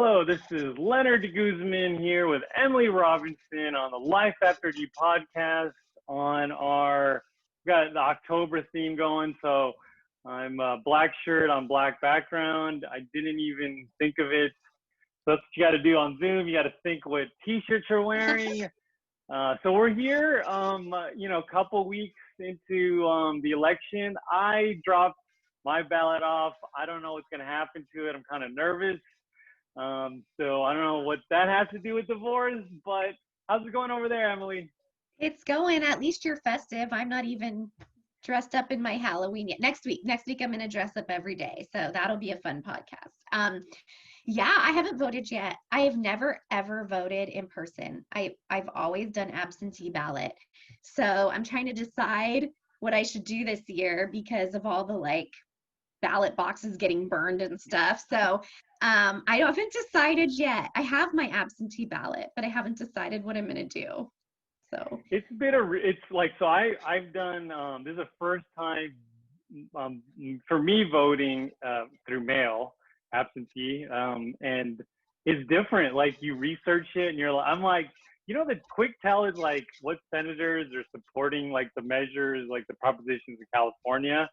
Hello, this is Lenard Guzman here with Emily Robinson on the Life After G podcast on we got the October theme going. So I'm a black shirt on black background. I didn't even think of it. So that's what you got to do on Zoom. You got to think what t-shirts you're wearing. So we're here, a couple weeks into the election. I dropped my ballot off. I don't know what's going to happen to it. I'm kind of nervous. So I don't know what that has to do with divorce, but how's it going over there, Emily? It's going. At least you're festive. I'm not even dressed up in my Halloween yet. Next week I'm going to dress up every day. So that'll be a fun podcast. Yeah, I haven't voted yet. I have never ever voted in person. I've always done absentee ballot. So I'm trying to decide what I should do this year because of all the ballot boxes getting burned and stuff. So I haven't decided yet. I have my absentee ballot, but I haven't decided what I'm going to do. So I've done, this is the first time for me voting through mail, absentee, and it's different. Like you research it and I'm like, the quick tell is like what senators are supporting like the measures, like the propositions in California.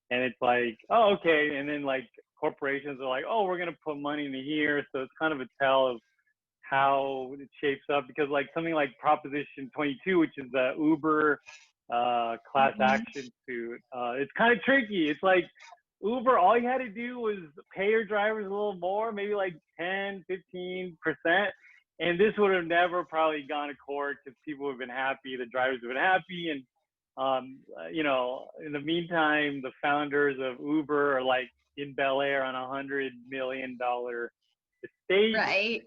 And it's like, oh, okay. And then like corporations are like, oh, we're going to put money into here. So it's kind of a tell of how it shapes up because like something like Proposition 22, which is the Uber class action suit, it's kind of tricky. It's like Uber, all you had to do was pay your drivers a little more, maybe like 10, 15%. And this would have never probably gone to court because people would have been happy, the drivers would have been happy. And in the meantime, the founders of Uber are like in Bel Air on $100 million estate. right.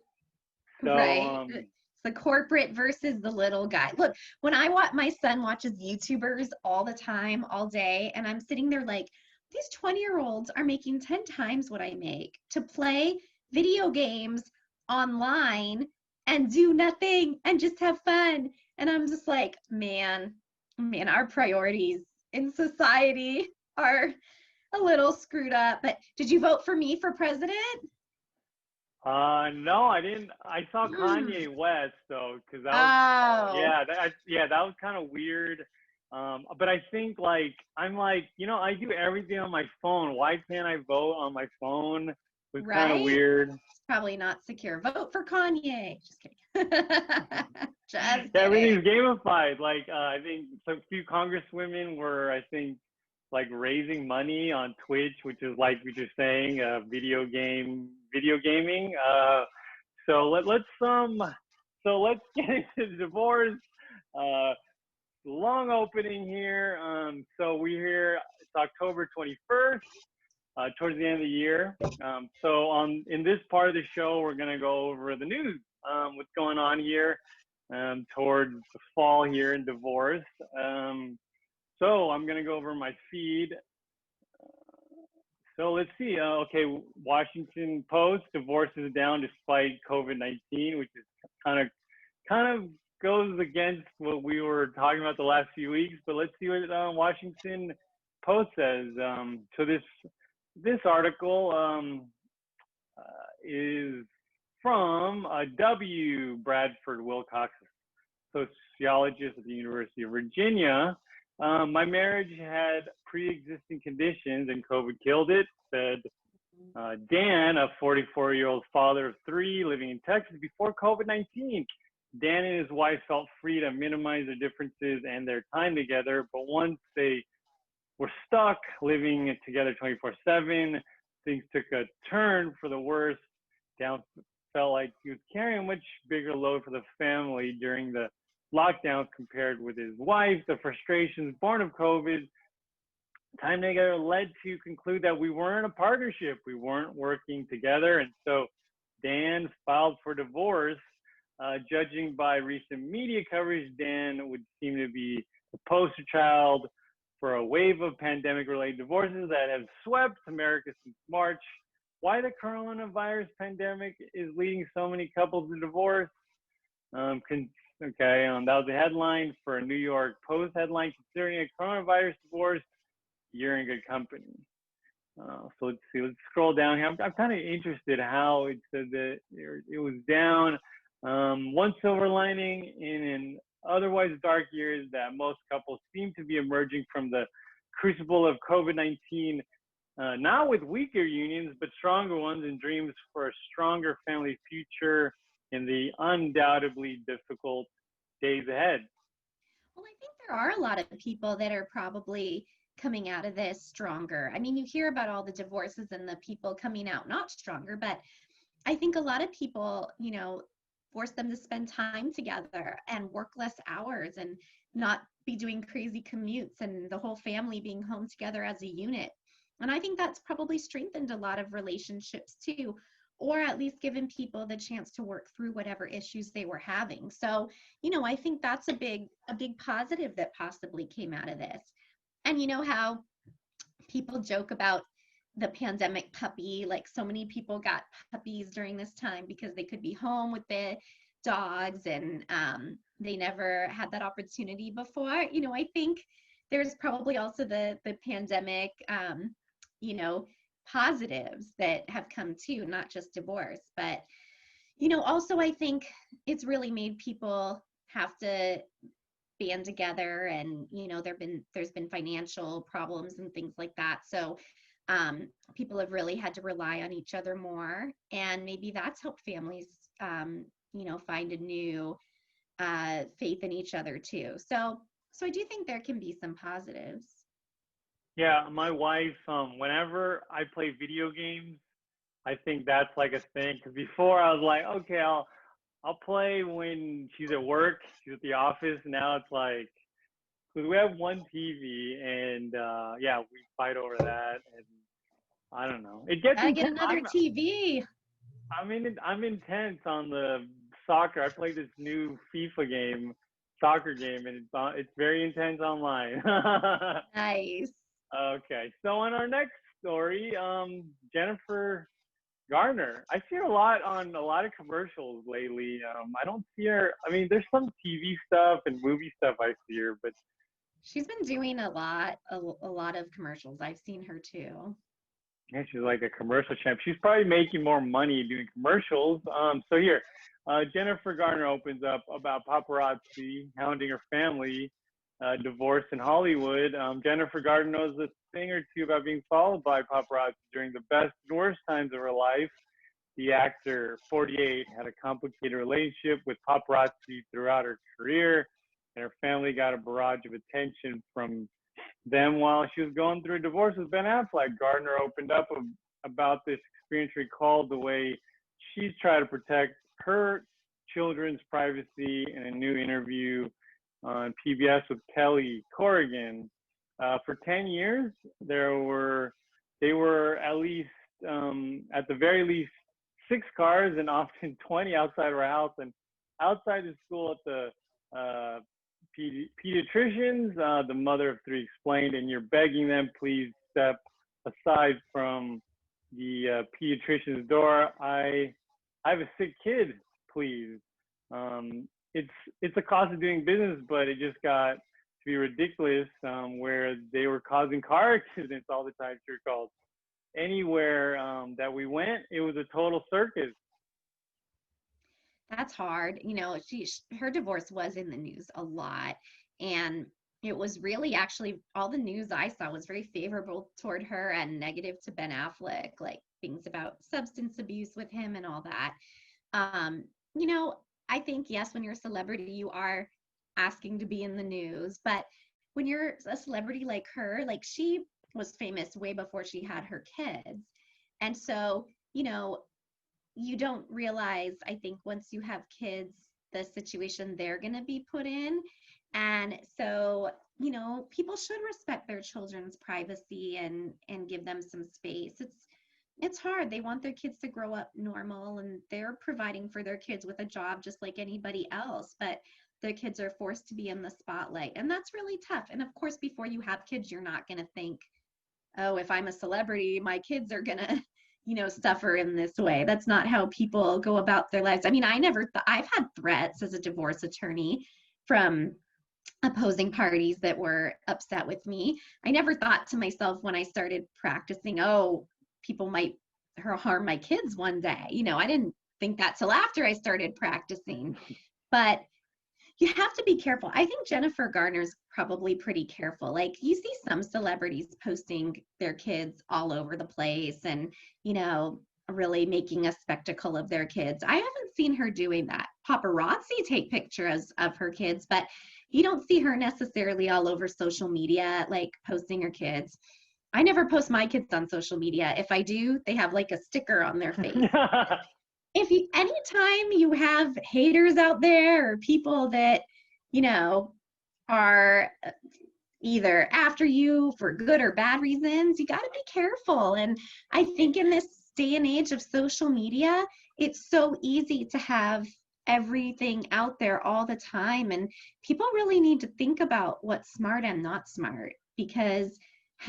So, right. It's the corporate versus the little guy. Look, when my son watches YouTubers all the time, all day, and I'm sitting there like, these 20-year-olds are making 10 times what I make to play video games online and do nothing and just have fun. And I'm just like, man, our priorities in society are a little screwed up. But did you vote for me for president? no, I didn't. I saw Kanye West though, because that was that was kind of weird. But I think I'm like, I do everything on my phone. Why can't I vote on my phone? It was kind of weird. It's probably not secure. Vote for Kanye. Just kidding. Just kidding. Everything's gamified. I think a few congresswomen were, I think, like raising money on Twitch, which is like we just saying, video gaming. So let's get into the divorce. Long opening here. So we're here. It's October 21st, towards the end of the year. In this part of the show, we're gonna go over the news. What's going on here towards the fall here in divorce. So I'm going to go over my feed. So let's see. Washington Post, divorce is down despite COVID-19, which is kind of goes against what we were talking about the last few weeks. But let's see what Washington Post says. So this article is from W. Bradford Wilcox, sociologist at the University of Virginia. My marriage had pre-existing conditions and COVID killed it, said Dan, a 44-year-old father of 3 living in Texas before COVID-19. Dan and his wife felt free to minimize their differences and their time together, but once they were stuck living together 24/7, things took a turn for the worse. Dan felt like he was carrying a much bigger load for the family during the lockdown compared with his wife. The frustrations born of COVID, time together led to conclude that we weren't a partnership. We weren't working together. And so Dan filed for divorce. Judging by recent media coverage, Dan would seem to be the poster child for a wave of pandemic-related divorces that have swept America since March. Why the coronavirus pandemic is leading so many couples to divorce? That was a headline for a New York Post headline, considering a coronavirus divorce, you're in good company. So let's see. Let's scroll down here. I'm kind of interested how it said that it was down. One silver lining in an otherwise dark year is that most couples seem to be emerging from the crucible of COVID-19, not with weaker unions, but stronger ones and dreams for a stronger family future in the undoubtedly difficult days ahead. Well, I think there are a lot of people that are probably coming out of this stronger. I mean, you hear about all the divorces and the people coming out not stronger, but I think a lot of people, force them to spend time together and work less hours and not be doing crazy commutes and the whole family being home together as a unit. And I think that's probably strengthened a lot of relationships too, or at least given people the chance to work through whatever issues they were having. So, I think that's a big positive that possibly came out of this. And you know how people joke about the pandemic puppy, like so many people got puppies during this time because they could be home with the dogs and they never had that opportunity before. I think there's probably also the pandemic, positives that have come too, not just divorce, but also I think it's really made people have to band together, and there's been financial problems and things like that, so people have really had to rely on each other more, and maybe that's helped families find a new faith in each other too. So I do think there can be some positives. Yeah, my wife, whenever I play video games, I think that's like a thing. Because before I was like, okay, I'll play when she's at work, she's at the office. Now it's like, because we have one TV, and yeah, we fight over that, and I don't know. It gets Gotta get intense. another TV. I'm intense on the soccer. I play this new FIFA game, soccer game, and it's very intense online. Nice. Okay, so on our next story, Jennifer Garner. I see her a lot on a lot of commercials lately. I don't see her. I mean, there's some TV stuff and movie stuff I see her, but She's been doing a lot of commercials. I've seen her too. yeah, she's like a commercial champ. She's probably making more money doing commercials. So here, Jennifer Garner opens up about paparazzi hounding her family, divorce in Hollywood. Jennifer Garner knows a thing or two about being followed by paparazzi during the best and worst times of her life. The actor, 48, had a complicated relationship with paparazzi throughout her career, and her family got a barrage of attention from them while she was going through a divorce with Ben Affleck. Gardner opened up about this experience, recalled the way she's tried to protect her children's privacy in a new interview on PBS with Kelly Corrigan. For 10 years, they were at least, at the very least, 6 cars and often 20 outside of our house, and outside the school at the pediatricians, the mother of 3 explained, and you're begging them, please step aside from the pediatrician's door. I have a sick kid, please. It's a cost of doing business, but it just got to be ridiculous, where they were causing car accidents all the time. She recalls. Anywhere that we went, it was a total circus. That's hard. Her divorce was in the news a lot, and it was really actually all the news I saw was very favorable toward her and negative to Ben Affleck, like things about substance abuse with him and all that. Um, I think yes, when you're a celebrity, you are asking to be in the news, but when you're a celebrity like her, like she was famous way before she had her kids. And so, you don't realize, I think, once you have kids, the situation they're going to be put in. And so, people should respect their children's privacy and give them some space. It's hard. They want their kids to grow up normal, and they're providing for their kids with a job just like anybody else, but their kids are forced to be in the spotlight. And that's really tough. And of course, before you have kids, you're not going to think, oh, if I'm a celebrity, my kids are going to suffer in this way. That's not how people go about their lives. I mean, I've had threats as a divorce attorney from opposing parties that were upset with me. I never thought to myself when I started practicing, oh, people might harm my kids one day. I didn't think that till after I started practicing. But you have to be careful. I think Jennifer Garner's probably pretty careful. Like, you see some celebrities posting their kids all over the place and, really making a spectacle of their kids. I haven't seen her doing that. Paparazzi take pictures of her kids, but you don't see her necessarily all over social media, like posting her kids. I never post my kids on social media. If I do, they have like a sticker on their face. Anytime you have haters out there or people that, are either after you for good or bad reasons, you got to be careful. And I think in this day and age of social media, it's so easy to have everything out there all the time. And people really need to think about what's smart and not smart, because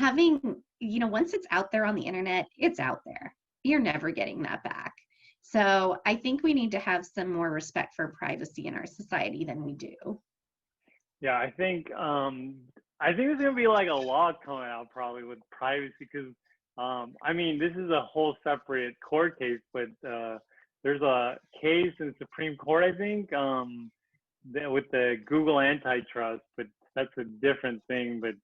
once it's out there on the internet, it's out there. You're never getting that back. So I think we need to have some more respect for privacy in our society than we do. Yeah, I think there's gonna be like a law coming out probably with privacy, because this is a whole separate court case, but there's a case in the Supreme Court, I think, with the Google antitrust, but that's a different thing. But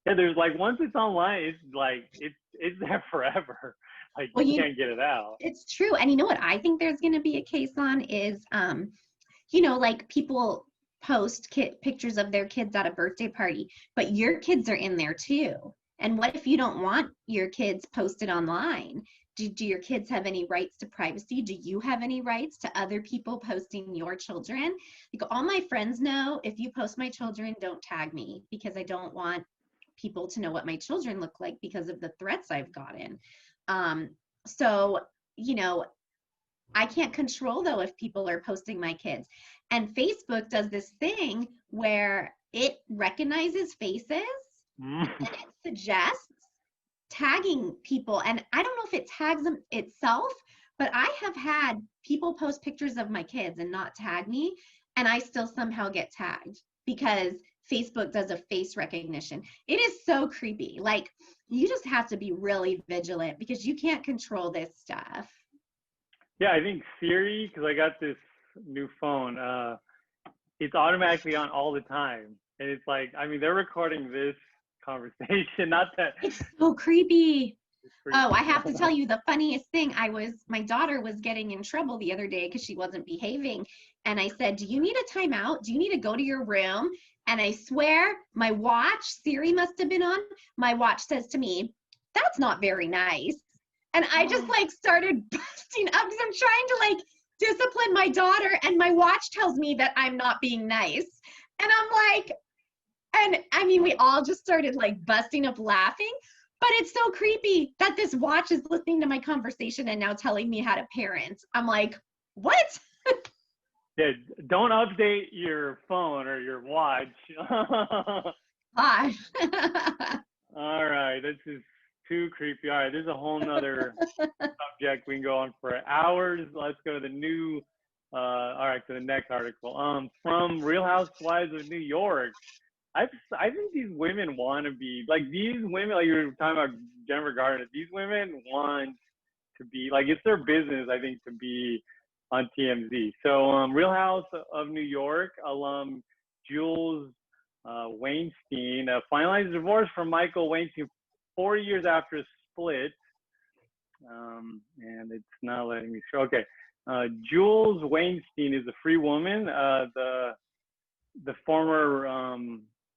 yeah, there's like, once it's online, it's like it's there forever. Like, you can't get it out. It's true. And you know what I think there's going to be a case on is, like people post pictures of their kids at a birthday party, but your kids are in there too. And what if you don't want your kids posted online? Do your kids have any rights to privacy? Do you have any rights to other people posting your children? Like, all my friends know, if you post my children, don't tag me, because I don't want people to know what my children look like because of the threats I've gotten. So, I can't control, though, if people are posting my kids. And Facebook does this thing where it recognizes faces and it suggests tagging people. And I don't know if it tags them itself, but I have had people post pictures of my kids and not tag me, and I still somehow get tagged because Facebook does a face recognition. It is so creepy. Like, you just have to be really vigilant because you can't control this stuff. Yeah, I think Siri, because I got this new phone, it's automatically on all the time. And it's like, they're recording this conversation, not that. It's so creepy. Oh, I have to tell you the funniest thing. My daughter was getting in trouble the other day because she wasn't behaving. And I said, do you need a timeout? Do you need to go to your room? And I swear, my watch, Siri must have been on. My watch says to me, that's not very nice. And I just started busting up because I'm trying to discipline my daughter, and my watch tells me that I'm not being nice. And we all just started busting up laughing. But it's so creepy that this watch is listening to my conversation and now telling me how to parent. I'm like, what? Yeah, don't update your phone or your watch. Gosh. All right, this is too creepy. All right, there's a whole nother subject we can go on for hours. Let's go to the new, to the next article. From Real Housewives of New York. I think these women want to be, these women, you were talking about Jennifer Garner, these women want to be, it's their business, I think, to be on TMZ. So Real House of New York alum Jules Wainstein finalized divorce from Michael Wainstein 4 years after a split. And it's not letting me show. Okay. Jules Wainstein is a free woman. The former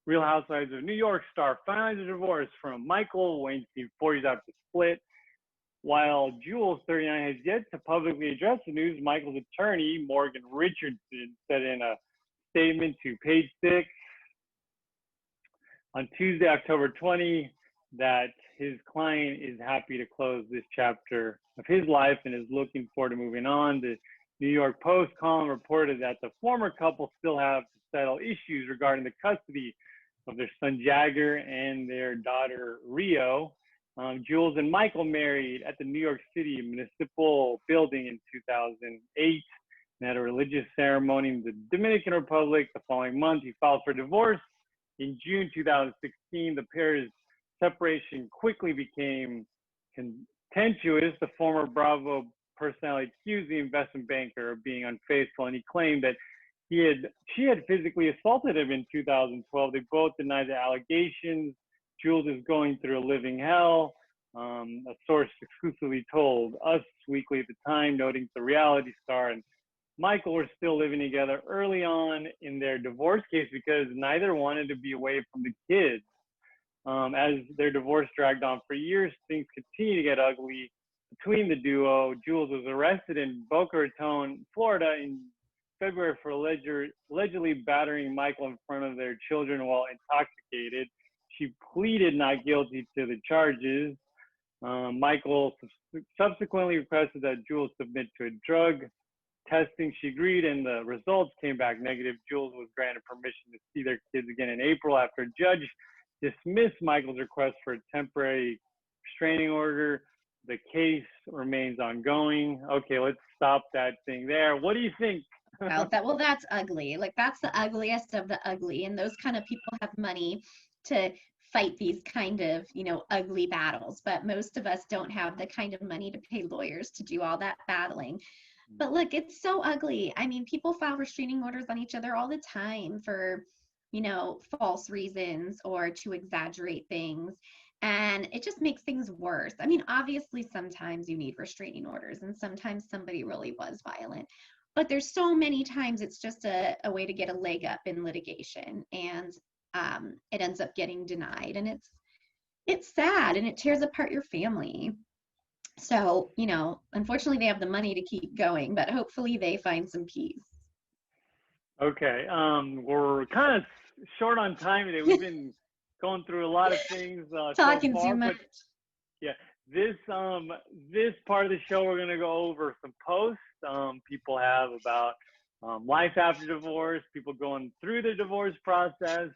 Real Housewives of New York star finalized a divorce from Michael Wainstein 4 years after the split. While Jules, 39, has yet to publicly address the news, Michael's attorney, Morgan Richardson, said in a statement to Page Six on Tuesday, October 20, that his client is happy to close this chapter of his life and is looking forward to moving on. The New York Post column reported that the former couple still have to settle issues regarding the custody of their son Jagger and their daughter Rio. Jules and Michael married at the New York City Municipal Building in 2008, and at a religious ceremony in the Dominican Republic. The following month, he filed for divorce. In June 2016, the pair's separation quickly became contentious. The former Bravo personality accused the investment banker of being unfaithful, and he claimed that she had physically assaulted him in 2012. They both denied the allegations. Jules is going through a living hell. A source exclusively told Us Weekly at the time, noting the reality star and Michael were still living together early on in their divorce case because neither wanted to be away from the kids. As their divorce dragged on for years, things continued to get ugly between the duo. Jules was arrested in Boca Raton, Florida in February for allegedly battering Michael in front of their children while intoxicated. She pleaded not guilty to the charges. Michael subsequently requested that Jules submit to a drug testing. She agreed, and the results came back negative. Jules was granted permission to see their kids again in April after a judge dismissed Michael's request for a temporary restraining order. The case remains ongoing. Okay, let's stop that thing there. What do you think? Well, that's ugly. Like, that's the ugliest of the ugly. And those kind of people have money to fight these kind of, ugly battles. But most of us don't have the kind of money to pay lawyers to do all that battling. But look, it's so ugly. I mean, people file restraining orders on each other all the time for, false reasons or to exaggerate things. And it just makes things worse. I mean, obviously, sometimes you need restraining orders and sometimes somebody really was violent. But there's so many times it's just a way to get a leg up in litigation, and it ends up getting denied. And it's sad, and it tears apart your family. So, unfortunately, they have the money to keep going, but hopefully they find some peace. Okay, we're kind of short on time today. We've been going through a lot of things Talking so far, too much. but yeah, this part of the show we're gonna go over some posts people have about life after divorce, people going through the divorce process,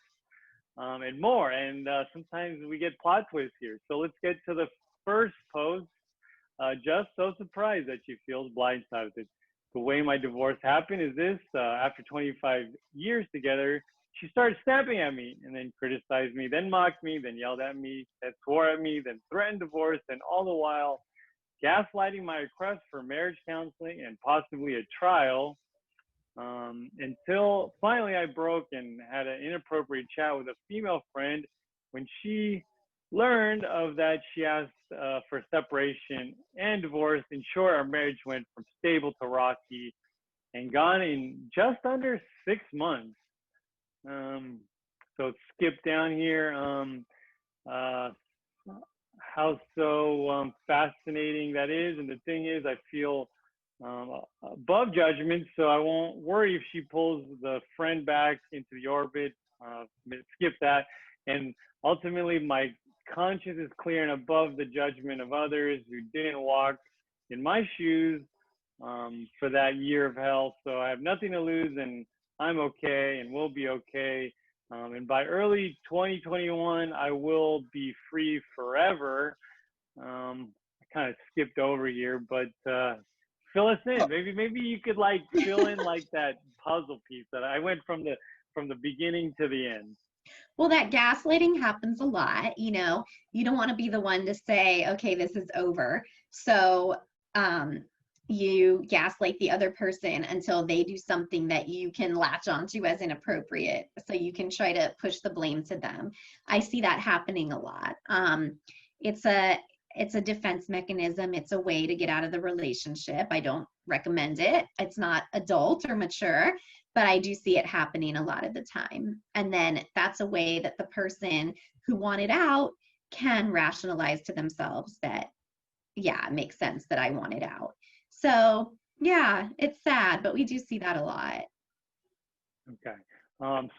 and more. And sometimes we get plot twists here. So let's get to the first post. Just so surprised that she feels blindsided. The way my divorce happened is this: after 25 years together, she started snapping at me and then criticized me, then mocked me, then yelled at me, then swore at me, then threatened divorce, and all the while gaslighting my request for marriage counseling and possibly a trial, until finally I broke and had an inappropriate chat with a female friend. When she learned of that, she asked for separation and divorce. In short, our marriage went from stable to rocky and gone in just under 6 months. So skip down here. How so fascinating that is. And the thing is, I feel above judgment, so I won't worry if she pulls the friend back into the orbit. Skip that. And ultimately, my conscience is clear and above the judgment of others who didn't walk in my shoes for that year of hell. So I have nothing to lose, and I'm okay and will be okay. And by early 2021, I will be free forever. I kind of skipped over here, but fill us in. Maybe you could fill in that puzzle piece that I went from the beginning to the end. Well, that gaslighting happens a lot. You don't want to be the one to say, okay, this is over. So you gaslight the other person until they do something that you can latch onto as inappropriate. So you can try to push the blame to them. I see that happening a lot. It's a defense mechanism. It's a way to get out of the relationship. I don't recommend it. It's not adult or mature, but I do see it happening a lot of the time. And then that's a way that the person who wanted out can rationalize to themselves that, yeah, it makes sense that I wanted out. So yeah, it's sad, but we do see that a lot. Okay.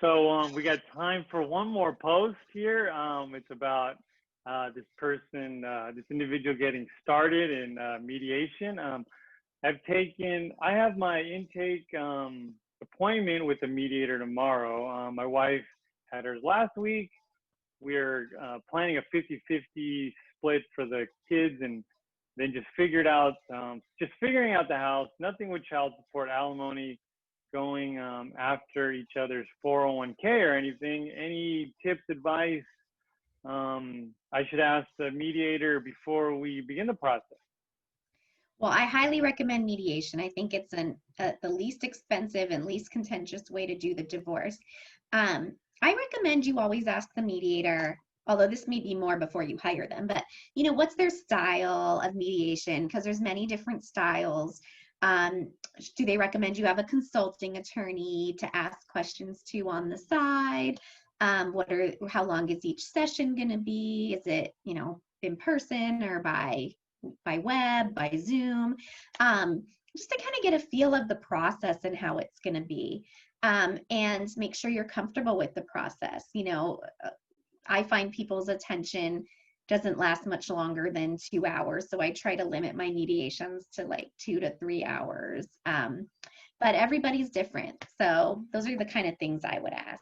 So we got time for one more post here. It's about this person, this individual getting started in mediation. I have my intake appointment with the mediator tomorrow. My wife had hers last week. We're planning a 50-50 split for the kids, and then just figuring out the house, nothing with child support, alimony, going after each other's 401k or anything. Any tips, advice I should ask the mediator before we begin the process? Well, I highly recommend mediation. I think it's the least expensive and least contentious way to do the divorce. I recommend you always ask the mediator, although this may be more before you hire them, but what's their style of mediation? Because there's many different styles. Do they recommend you have a consulting attorney to ask questions to on the side? How long is each session going to be? Is it, in person or by web, by Zoom? Just to kind of get a feel of the process and how it's going to be. And make sure you're comfortable with the process. I find people's attention doesn't last much longer than 2 hours. So I try to limit my mediations to like 2 to 3 hours. But everybody's different. So those are the kind of things I would ask.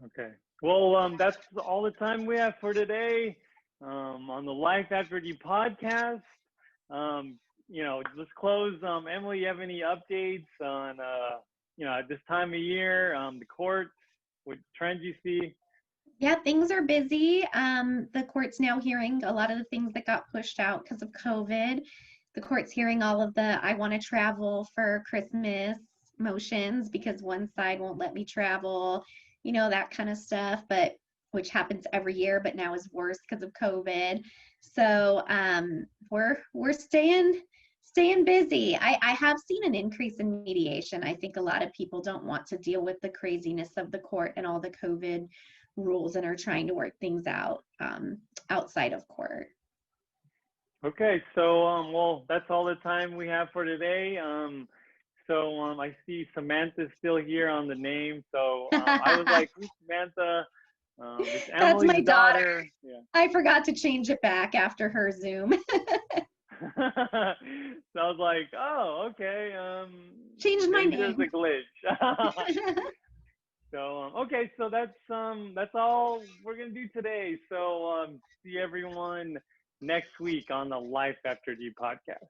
Okay. Well, that's all the time we have for today on the Life After D podcast. Let's close. Emily, you have any updates on, at this time of year, the courts, what trends you see? Yeah, things are busy. The court's now hearing a lot of the things that got pushed out because of COVID. The court's hearing all of the I want to travel for Christmas motions because one side won't let me travel, that kind of stuff, but which happens every year, but now is worse because of COVID. So we're staying busy. I have seen an increase in mediation. I think a lot of people don't want to deal with the craziness of the court and all the COVID rules and are trying to work things out outside of court. Okay, so well, that's all the time we have for today. I see Samantha's still here on the name. So I was like, who's Samantha? It's Emily's That's my daughter. Yeah. I forgot to change it back after her Zoom. So I was like, oh, okay. Changed my name. There's a glitch. So okay, so that's all we're gonna do today. So see everyone next week on the Life After D podcast.